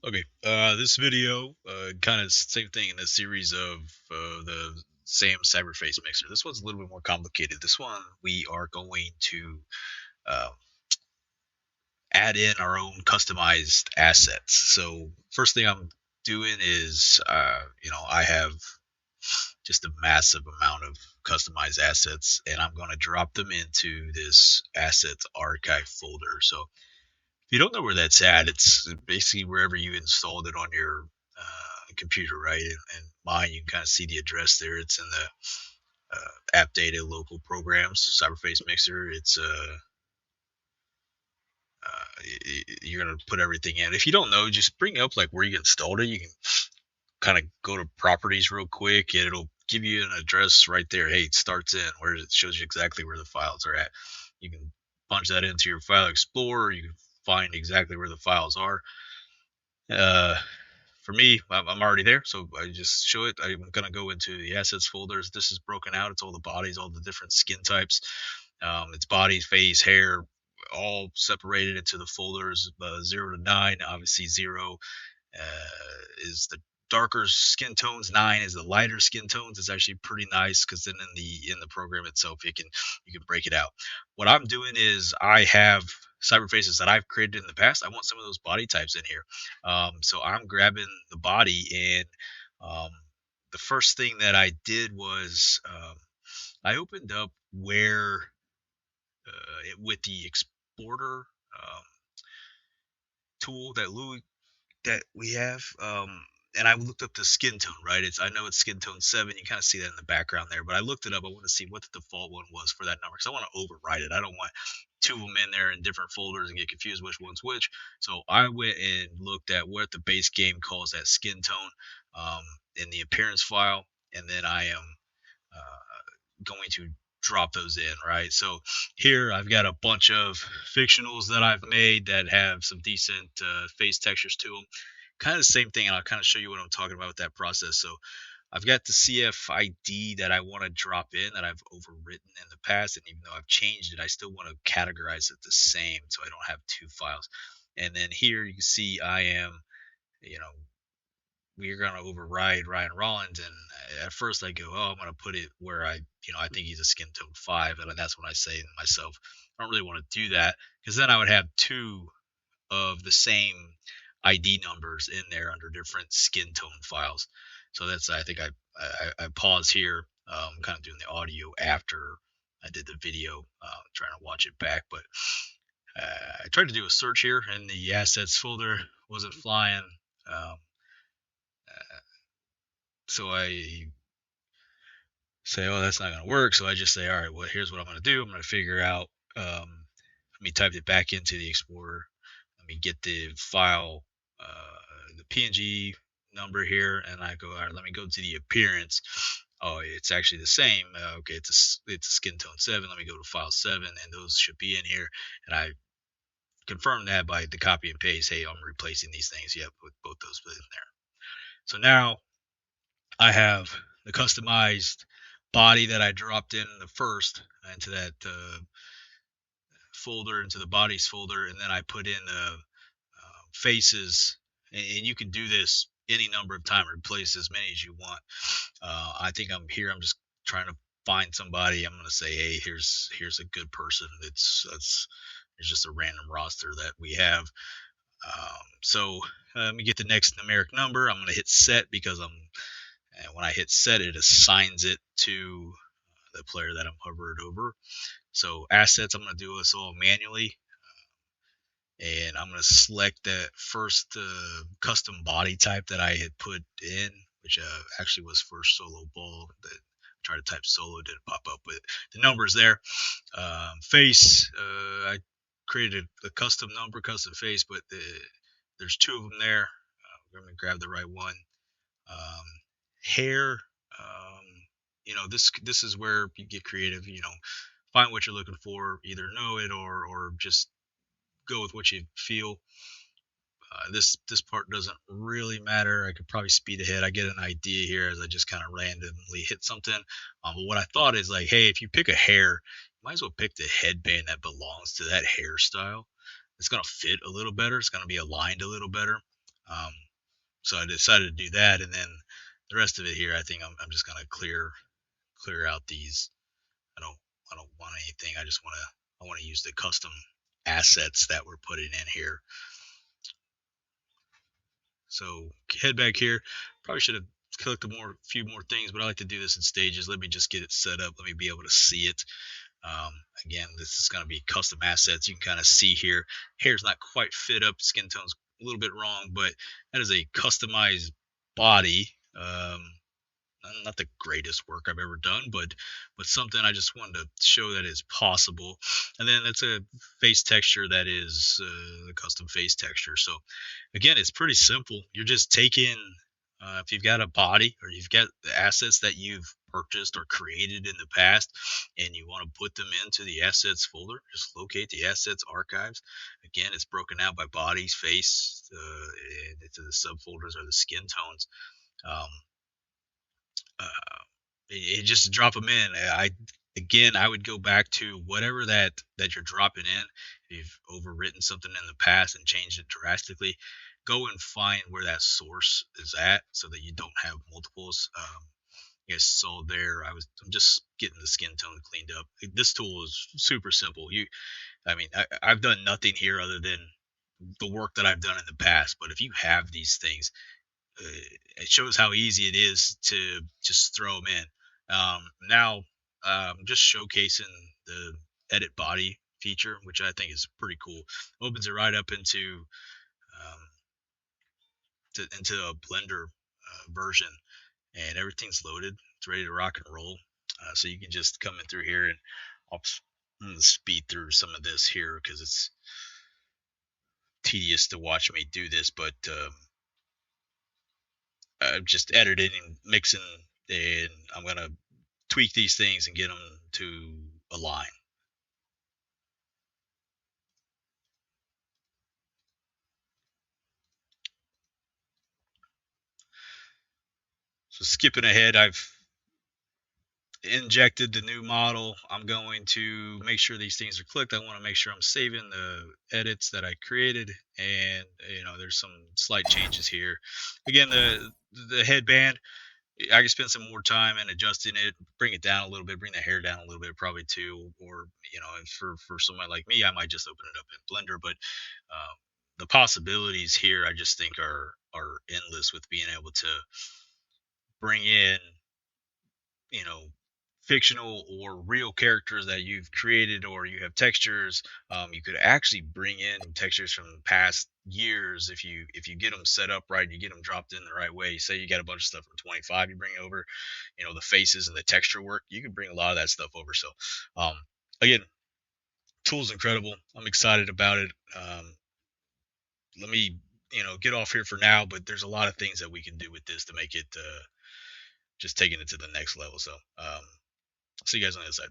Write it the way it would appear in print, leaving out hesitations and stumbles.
Okay, this video, kind of same thing in the series of the Sam Cyberface mixer. This one's a little bit more complicated. This one we are going to uh, add in our own customized assets. So first thing I'm doing is, I have just a massive amount of customized assets, and I'm going to drop them into this assets archive folder. So if you don't know where that's at, it's basically wherever you installed it on your computer, right? And mine, you can kind of see the address there. It's in the app data local programs, Cyberface Mixer. It's you're gonna put everything in. If you don't know, just bring up like where you installed it. You can kind of go to properties real quick, and it'll give you an address right there. Hey, it starts in where it shows you exactly where the files are at. You can punch that into your file explorer. You can find exactly where the files are. Uh, for me, I'm already there, so I just show it. I'm gonna go into the assets folders. This is broken out. It's all the bodies, all the different skin types. It's body, face, hair, all separated into the folders. 0 to 9, obviously 0 is the darker skin tones. 9 is the lighter skin tones. It's actually pretty nice because then in the program itself, you can break it out. What I'm doing is I have cyber faces that I've created in the past. I want some of those body types in here. So I'm grabbing the body, and um, the first thing that I did was I opened up where with the exporter tool that we have. And I looked up the skin tone, right? I know it's skin tone 7. You kind of see that in the background there, but I looked it up. I want to see what the default one was for that number because I want to override it. I don't want two of them in there in different folders and get confused which one's which. So I went and looked at what the base game calls that skin tone in the appearance file, and then I am going to drop those in, right? So here I've got a bunch of fictionals that I've made that have some decent face textures to them. Kind of the same thing, and I'll kind of show you what I'm talking about with that process. So I've got the CFID that I want to drop in that I've overwritten in the past, and even though I've changed it, I still want to categorize it the same so I don't have two files. And then here you can see I am, you know, we're going to override Ryan Rollins. And at first I go, oh, I'm going to put it where I think he's a skin tone 5. And that's when I say to myself, I don't really want to do that because then I would have two of the same ID numbers in there under different skin tone files. So that's, I think I pause here, kind of doing the audio after I did the video, trying to watch it back. But I tried to do a search here and the assets folder wasn't flying. Um, so I say, oh, that's not going to work. So I just say, all right, well, here's what I'm going to do. I'm going to figure out, let me type it back into the Explorer. Let me get the file, the PNG number here, and I go, all right, let me go to the appearance. Oh, it's actually the same. Okay, it's a skin tone 7. Let me go to file 7, and those should be in here. And I confirm that by the copy and paste. Hey, I'm replacing these things. Yep, put both those in there. So now I have the customized body that I dropped in the first into that folder, into the bodies folder, and then I put in faces, and you can do this any number of times, replace as many as you want. I think I'm here. I'm just trying to find somebody. I'm going to say, hey, here's a good person. It's just a random roster that we have. So let me get the next numeric number. I'm going to hit set because and when I hit set, it assigns it to the player that I'm hovered over. So assets, I'm going to do this all manually. And I'm going to select that first custom body type that I had put in, which actually was first solo ball. That I tried to type solo, didn't pop up, but the number's there. Face, I created a custom number, custom face, but there's two of them there. We're going to grab the right one. Um, Hair, this is where you get creative. Find what you're looking for, either know it or just go with what you feel. This part doesn't really matter. I could probably speed ahead. I get an idea here as I just kind of randomly hit something. But what I thought is like, hey, if you pick a hair, you might as well pick the headband that belongs to that hairstyle. It's gonna fit a little better. It's gonna be aligned a little better. Um, so I decided to do that, and then the rest of it here, I think I'm just gonna clear out these. I don't I don't want anything. I want to use the custom assets that we're putting in here. So head back here. Probably should have clicked a few more things, but I like to do this in stages. Let me just get it set up. Let me be able to see it. Um, Again, this is going to be custom assets. You can kind of see here. Hair's not quite fit up. Skin tone's a little bit wrong, but that is a customized body. Not the greatest work I've ever done, but something I just wanted to show that is possible. And then it's a face texture that is a custom face texture. So again, it's pretty simple. You're just taking if you've got a body or you've got the assets that you've purchased or created in the past and you want to put them into the assets folder, just locate the assets archives. Again, it's broken out by bodies, face, into the subfolders or the skin tones. um, uh, just drop them in. I would go back to whatever that you're dropping in. If you've overwritten something in the past and changed it drastically, go and find where that source is at so that you don't have multiples. You guys saw there. I'm just getting the skin tone cleaned up. This tool is super simple. I've done nothing here other than the work that I've done in the past. But if you have these things, uh, it shows how easy it is to just throw them in. Now, just showcasing the edit body feature, which I think is pretty cool. Opens it right up um, into a Blender version, and everything's loaded. It's ready to rock and roll. So you can just come in through here, and I'll speed through some of this here because it's tedious to watch me do this, but just editing and mixing, and I'm gonna tweak these things and get them to align. So skipping ahead, I've injected the new model. I'm going to make sure these things are clicked. I want to make sure I'm saving the edits that I created, and there's some slight changes here. Again, the headband, I can spend some more time in adjusting it, bring it down a little bit, bring the hair down a little bit, probably too. Or for somebody like me, I might just open it up in Blender. But the possibilities here, I just think are endless with being able to bring in, you know, fictional or real characters that you've created, or you have textures. You could actually bring in textures from past years if you get them set up right, you get them dropped in the right way. Say you got a bunch of stuff from 25, you bring over, the faces and the texture work. You can bring a lot of that stuff over. So, um, again, tool's incredible. I'm excited about it. Let me get off here for now, but there's a lot of things that we can do with this to make it just taking it to the next level. So, see you guys on the other side.